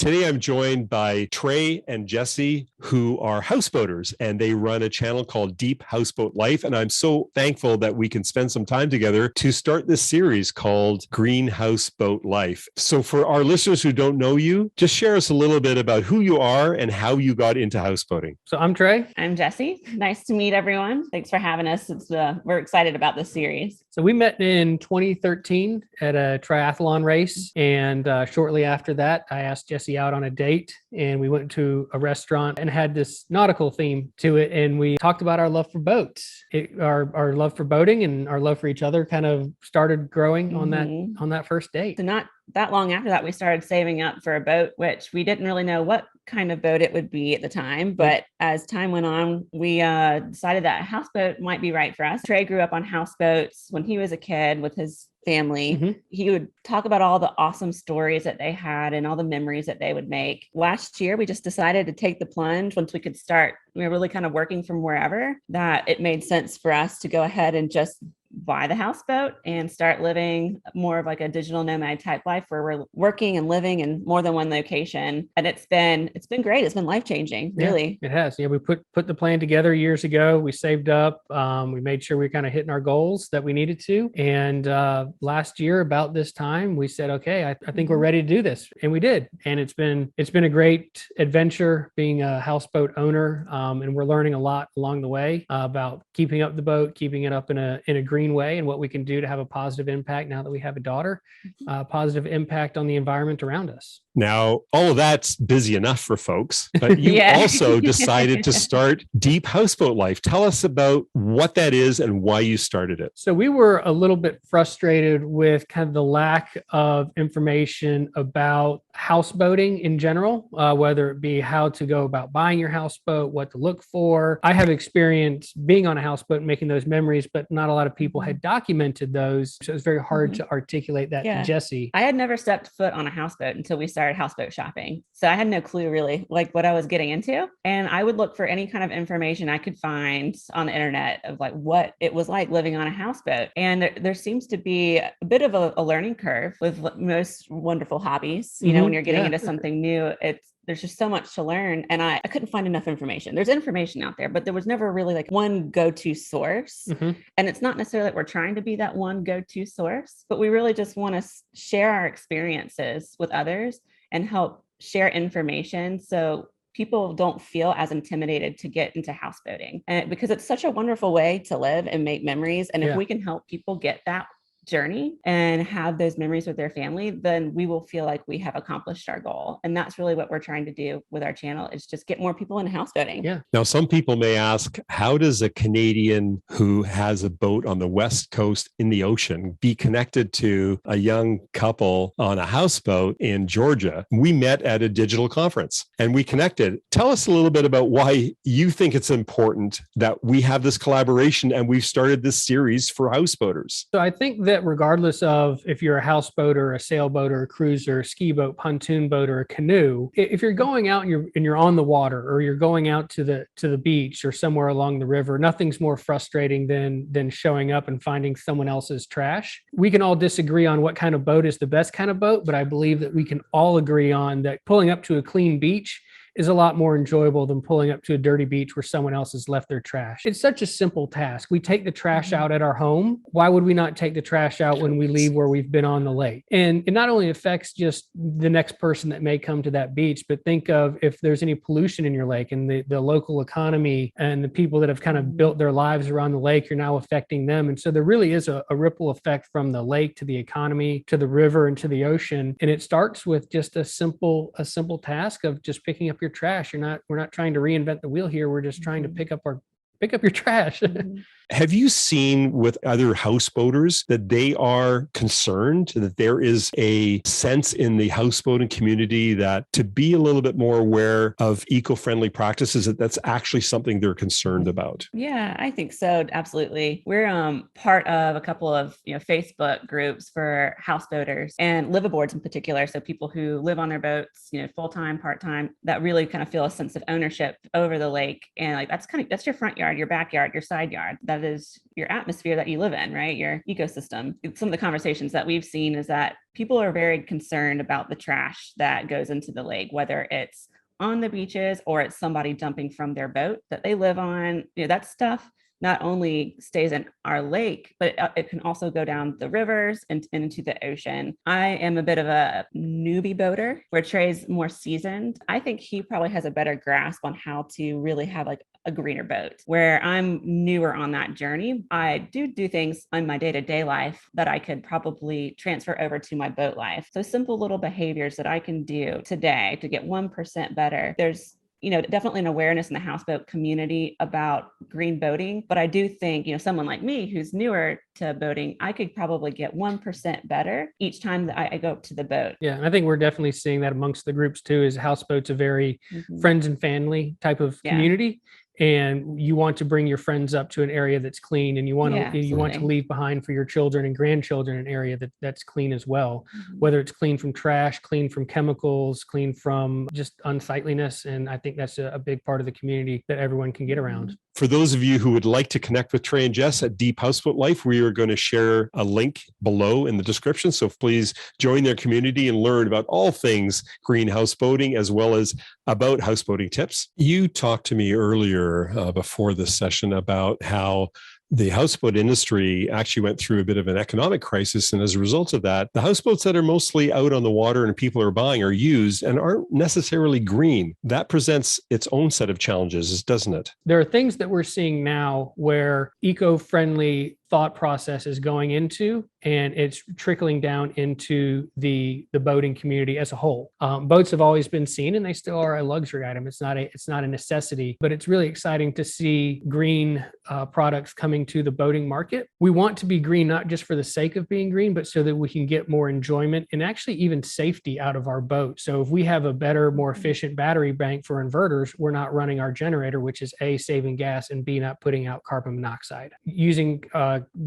Today I'm joined by Trey and Jessie, who are houseboaters, and they run a channel called Deep Houseboat Life. And I'm so thankful that we can spend some time together to start this series called Green Houseboat Life. So for our listeners who don't know you, just share us a little bit about who you are and how you got into houseboating. So I'm Trey. I'm Jessie. Nice to meet everyone. Thanks for having us. We're excited about this series. So we met in 2013 at a triathlon race. And shortly after that, I asked Jessie out on a date and we went to a restaurant and had this nautical theme to it. And we talked about our love for boats. Our love for boating and our love for each other kind of started growing on that first date. So not that long after that, we started saving up for a boat, which we didn't really know what kind of boat it would be at the time. But as time went on, we decided that a houseboat might be right for us. Trey grew up on houseboats when he was a kid with his family. He would talk about all the awesome stories that they had and all the memories that they would make. Last year, we just decided to take the plunge once we could start. We were really kind of working from wherever, that it made sense for us to go ahead and just buy the houseboat and start living more of like a digital nomad type life where we're working and living in more than one location. And it's been great. It's been life-changing, really. Yeah, it has. Yeah, we put the plan together years ago. We saved up. We made sure we were kind of hitting our goals that we needed to. And last year, about this time, we said, okay, I think we're ready to do this. And we did. And it's been a great adventure being a houseboat owner. And we're learning a lot along the way about keeping up the boat, keeping it up in a green way, and what we can do to have a positive impact now that we have a daughter, positive impact on the environment around us. Now, all of that's busy enough for folks, but you also decided to start Deep Houseboat Life. Tell us about what that is and why you started it. So we were a little bit frustrated with kind of the lack of information about houseboating in general, whether it be how to go about buying your houseboat, what to look for. I have experience being on a houseboat and making those memories, but not a lot of people had documented those. So it was very hard to articulate that to Jessie. I had never stepped foot on a houseboat until we started houseboat shopping. So I had no clue really like what I was getting into. And I would look for any kind of information I could find on the internet of like what it was like living on a houseboat. And there seems to be a bit of a learning curve with most wonderful hobbies. You know, when you're getting into something new, there's just so much to learn. And I couldn't find enough information. There's information out there, but there was never really like one go-to source. And it's not necessarily that we're trying to be that one go-to source, but we really just want to share our experiences with others and help share information so people don't feel as intimidated to get into houseboating. And because it's such a wonderful way to live and make memories. And if we can help people get that journey and have those memories with their family, then we will feel like we have accomplished our goal. And that's really what we're trying to do with our channel, is just get more people into houseboating. Yeah. Now, some people may ask, how does a Canadian who has a boat on the West Coast in the ocean be connected to a young couple on a houseboat in Georgia? We met at a digital conference and we connected. Tell us a little bit about why you think it's important that we have this collaboration and we've started this series for houseboaters. So I think that regardless of if you're a houseboater, a sailboat, or a cruiser, a ski boat, pontoon boat, or a canoe, if you're going out and you're on the water, or you're going out to the beach or somewhere along the river, nothing's more frustrating than showing up and finding someone else's trash. We can all disagree on what kind of boat is the best kind of boat, but I believe that we can all agree on that pulling up to a clean beach is a lot more enjoyable than pulling up to a dirty beach where someone else has left their trash. It's such a simple task. We take the trash out at our home. Why would we not take the trash out when we leave where we've been on the lake? And it not only affects just the next person that may come to that beach, but think of if there's any pollution in your lake and the local economy and the people that have kind of built their lives around the lake, you're now affecting them. And so there really is a ripple effect from the lake to the economy, to the river, and to the ocean. And it starts with just a simple task of just picking up your trash. We're not trying to reinvent the wheel here. We're just trying to pick up your trash. Have you seen with other houseboaters that they are concerned that there is a sense in the houseboating community that to be a little bit more aware of eco-friendly practices, that's actually something they're concerned about? Yeah, I think so. Absolutely. We're part of a couple of Facebook groups for houseboaters and liveaboards in particular. So people who live on their boats, full-time, part-time, that really kind of feel a sense of ownership over the lake. And like that's your front yard, your backyard, your side yard. That of is your atmosphere that you live in, right? Your ecosystem. Some of the conversations that we've seen is that people are very concerned about the trash that goes into the lake, whether it's on the beaches or it's somebody dumping from their boat that they live on. That stuff not only stays in our lake, but it can also go down the rivers and into the ocean. I am a bit of a newbie boater, where Trey's more seasoned. I think he probably has a better grasp on how to really have like a greener boat, where I'm newer on that journey. I do things in my day-to-day life that I could probably transfer over to my boat life. So simple little behaviors that I can do today to get 1% better. There's definitely an awareness in the houseboat community about green boating. But I do think, someone like me who's newer to boating, I could probably get 1% better each time that I go up to the boat. Yeah. And I think we're definitely seeing that amongst the groups too, is houseboats a very friends and family type of community. And you want to bring your friends up to an area that's clean, and you want to leave behind for your children and grandchildren an area that's clean as well, whether it's clean from trash, clean from chemicals, clean from just unsightliness. And I think that's a big part of the community that everyone can get around. For those of you who would like to connect with Trey and Jess at Deep Houseboat Life, we are going to share a link below in the description. So please join their community and learn about all things green houseboating, as well as about houseboating tips. You talked to me earlier before this session about how the houseboat industry actually went through a bit of an economic crisis. And as a result of that, the houseboats that are mostly out on the water and people are buying are used and aren't necessarily green. That presents its own set of challenges, doesn't it? There are things that we're seeing now where eco-friendly thought process is going into, and it's trickling down into the boating community as a whole. Boats have always been seen, and they still are a luxury item. It's not a necessity, but it's really exciting to see green products coming to the boating market. We want to be green, not just for the sake of being green, but so that we can get more enjoyment and actually even safety out of our boat. So if we have a better, more efficient battery bank for inverters, we're not running our generator, which is A, saving gas, and B, not putting out carbon monoxide. Using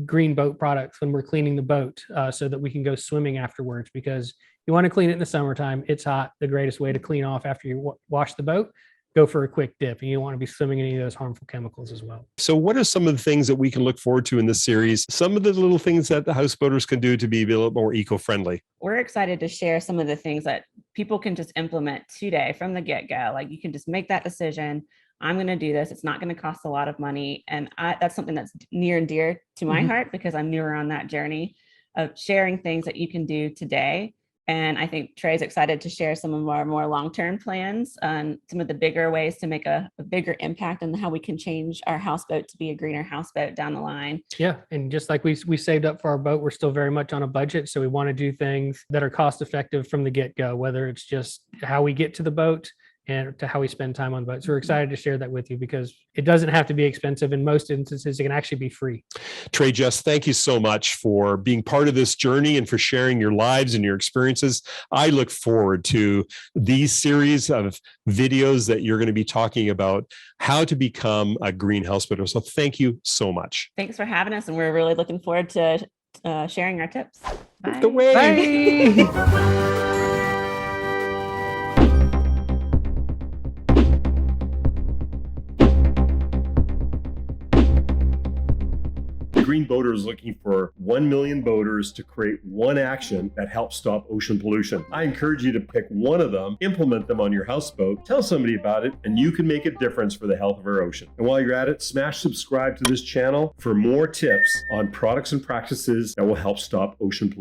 green boat products when we're cleaning the boat so that we can go swimming afterwards, because you want to clean it in the summertime. It's hot. The greatest way to clean off after you wash the boat, go for a quick dip, and you don't want to be swimming in any of those harmful chemicals as well. So what are some of the things that we can look forward to in this series? Some of the little things that the houseboaters can do to be a little more eco-friendly. We're excited to share some of the things that people can just implement today from the get-go. Like, you can just make that decision. I'm going to do this. It's not going to cost a lot of money. And that's something that's near and dear to my heart, because I'm newer on that journey of sharing things that you can do today. And I think Trey's excited to share some of our more long-term plans on some of the bigger ways to make a bigger impact on how we can change our houseboat to be a greener houseboat down the line. Yeah. And just like we saved up for our boat, we're still very much on a budget. So we want to do things that are cost effective from the get-go, whether it's just how we get to the boat and to how we spend time on boats. So we're excited to share that with you, because it doesn't have to be expensive. In most instances, it can actually be free. Trey, Jess, thank you so much for being part of this journey and for sharing your lives and your experiences. I look forward to these series of videos that you're going to be talking about how to become a green houseboater. So thank you so much. Thanks for having us. And we're really looking forward to sharing our tips. Bye. The way. Bye. Green Boater is looking for 1 million boaters to create one action that helps stop ocean pollution. I encourage you to pick one of them, implement them on your houseboat, tell somebody about it, and you can make a difference for the health of our ocean. And while you're at it, smash subscribe to this channel for more tips on products and practices that will help stop ocean pollution.